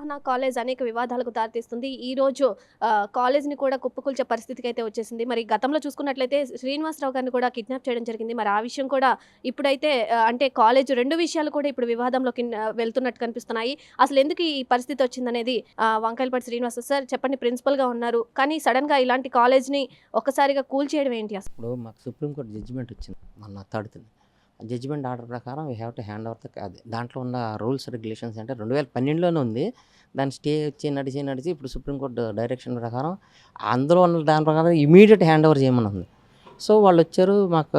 అవగాహన కాలేజ్ అనేక వివాదాలకు దారితీస్తుంది. ఈరోజు కాలేజ్‌ని కూడా కుప్పకూల్చే పరిస్థితికైతే వచ్చేసింది. మరి గతంలో చూసుకున్నట్లయితే శ్రీనివాసరావు గారిని కూడా కిడ్నాప్ చేయడం జరిగింది. మరి ఆ విషయం కూడా ఇప్పుడైతే అంటే కాలేజ్ 2 విషయాలు కూడా ఇప్పుడు వివాదంలోకి వెళ్తున్నట్టు కనిపిస్తున్నాయి. అసలెందుకు ఈ పరిస్థితి వచ్చిందనేది వంకాయలపాటి శ్రీనివాసరావు సార్ చెప్పండి, ప్రిన్సిపల్‌గా ఉన్నారు. కానీ సడెన్‌గా ఇలాంటి కాలేజ్‌ని ఒక్కసారిగా కూల్చేయడం ఏంటి అసలు? ఇప్పుడు మాకు సుప్రీంకోర్టు జడ్జిమెంట్ వచ్చింది మొన్న థర్డ్‌న. జడ్జిమెంట్ ఆర్డర్ ప్రకారం we have to hand over దాంట్లో ఉన్న రూల్స్ రెగ్యులేషన్స్ అంటే 2012లోనే ఉంది. దాని స్టే వచ్చి నడిచి ఇప్పుడు సుప్రీంకోర్టు డైరెక్షన్ ప్రకారం అందులో ఉన్న దాని ప్రకారం ఇమీడియట్ హ్యాండ్ ఓవర్ చేయమని ఉంది. సో వాళ్ళు వచ్చారు, మాకు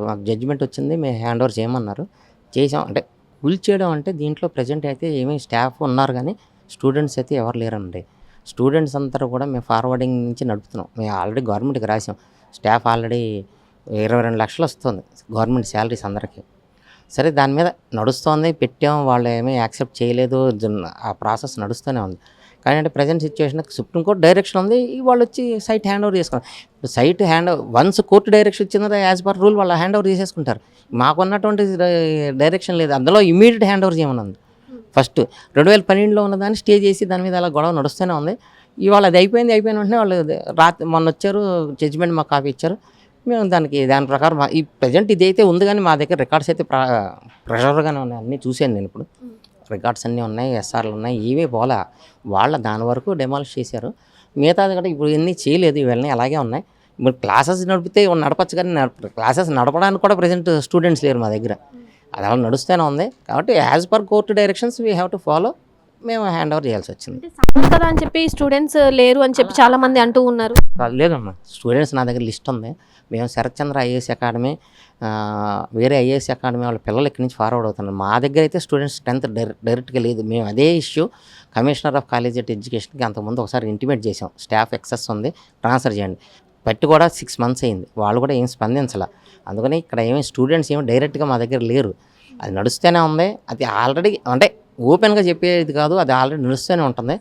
మాకు జడ్జిమెంట్ వచ్చింది, మేము హ్యాండ్ ఓవర్ చేయమన్నారు. చేసాం. అంటే కూల్చేయడం అంటే దీంట్లో ప్రజెంట్ అయితే ఏమీ స్టాఫ్ ఉన్నారు కానీ స్టూడెంట్స్ అయితే ఎవరు లేరండి. స్టూడెంట్స్ అందరూ కూడా మేము ఫార్వర్డింగ్ నుంచి నడుపుతున్నాం. మేము ఆల్రెడీ గవర్నమెంట్కి రాసాం. స్టాఫ్ ఆల్రెడీ 22 లక్షలు వస్తుంది గవర్నమెంట్ శాలరీస్ అందరికీ. సరే దాని మీద నడుస్తోంది, పెట్టాం, వాళ్ళు ఏమీ యాక్సెప్ట్ చేయలేదు, ఆ ప్రాసెస్ నడుస్తూనే ఉంది. కానీ అంటే ప్రజెంట్ సిచ్యువేషన్ సుప్రీంకోర్టు డైరెక్షన్ ఉంది, వాళ్ళు వచ్చి సైట్ హ్యాండ్ ఓవర్ చేసుకున్నారు. ఇప్పుడు సైట్ వన్స్ కోర్టు డైరెక్షన్ వచ్చిందో యాజ్ పర్ రూల్ వాళ్ళు హ్యాండ్ ఓవర్ చేసేసుకుంటారు. మాకున్నటువంటి డైరెక్షన్ లేదు, అందులో ఇమీడియట్ హ్యాండ్ ఓవర్ చేయమని ఉంది. ఫస్ట్ 2012లో ఉన్నదాన్ని స్టే చేసి దాని మీద అలా గొడవ నడుస్తూనే ఉంది. ఇవాళ అది అయిపోయిన వెంటనే వాళ్ళు మొన్న వచ్చారు, జడ్జిమెంట్ మాకు కాపీ ఇచ్చారు. మేము దాని ప్రకారం ఈ ప్రజెంట్ ఇదైతే ఉంది కానీ మా దగ్గర రికార్డ్స్ అయితే ప్రెషర్గానే ఉన్నాయి. అన్నీ చూశాను నేను. ఇప్పుడు రికార్డ్స్ అన్నీ ఉన్నాయి, ఎస్ఆర్లు ఉన్నాయి, ఇవే పోలా. వాళ్ళ దాని వరకు డెమాలిష్ చేశారు. మిగతాది కూడా ఇప్పుడు ఎన్ని చేయలేదు, ఇవన్నీ అలాగే ఉన్నాయి. ఇప్పుడు క్లాసెస్ నడిపితే నడపచ్చు కానీ క్లాసెస్ నడపడానికి కూడా ప్రజెంట్ స్టూడెంట్స్ లేరు మా దగ్గర. అది అలా నడుస్తూనే ఉంది. కాబట్టి as per court directions we have to follow. మేము హ్యాండ్ ఓవర్ చేయాల్సి వచ్చింది. కదా అని చెప్పి స్టూడెంట్స్ లేరు అని చెప్పి చాలా మంది అంటూ ఉన్నారు. లేదమ్మా, స్టూడెంట్స్ నా దగ్గర లిస్ట్ ఉంది. మేము శరత్చంద్ర ఐఏఎస్ అకాడమీ, వేరే ఐఏఎస్ అకాడమీ వాళ్ళ పిల్లలు ఇక్కడి నుంచి ఫార్వర్డ్ అవుతున్నారు. మా దగ్గర అయితే స్టూడెంట్స్ స్ట్రెంత్ డైరెక్ట్గా లేదు. మేము అదే ఇష్యూ కమిషనర్ ఆఫ్ కాలేజియేట్ ఎడ్యుకేషన్కి అంతకుముందు ఒకసారి ఇంటిమేట్ చేసాం. స్టాఫ్ ఎక్సెస్ ఉంది, ట్రాన్స్ఫర్ చేయండి. పట్టి కూడా 6 months అయింది, వాళ్ళు కూడా ఏం స్పందించాల. అందుకని ఇక్కడ ఏమీ స్టూడెంట్స్ ఏమి డైరెక్ట్గా మా దగ్గర లేరు. అది నడుస్తూనే ఉంది. అది ఆల్రెడీ అంటే ఓపెన్గా చెప్పేది కాదు, అది ఆల్రెడీ నడుస్తూనే ఉంటుంది.